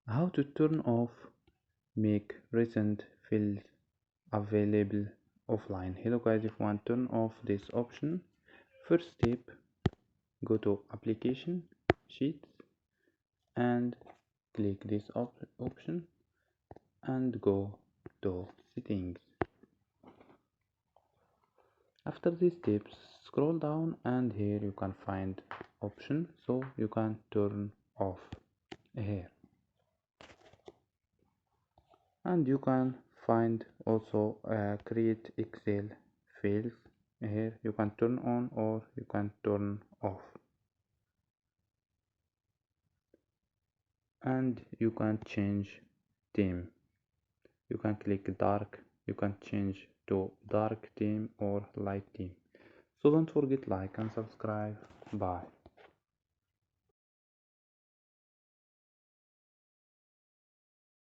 How to turn off make recent fields available offline. Hello guys, if you want to turn off this option, first step, go to application, sheets, and click this option and go to settings. After these steps, scroll down and here you can find option, so you can turn off here. And you can find also create Excel fields. Here you can turn on or you can turn off, and you can change theme. You can click dark, you can change to dark theme or light theme. So don't forget like and subscribe. Bye.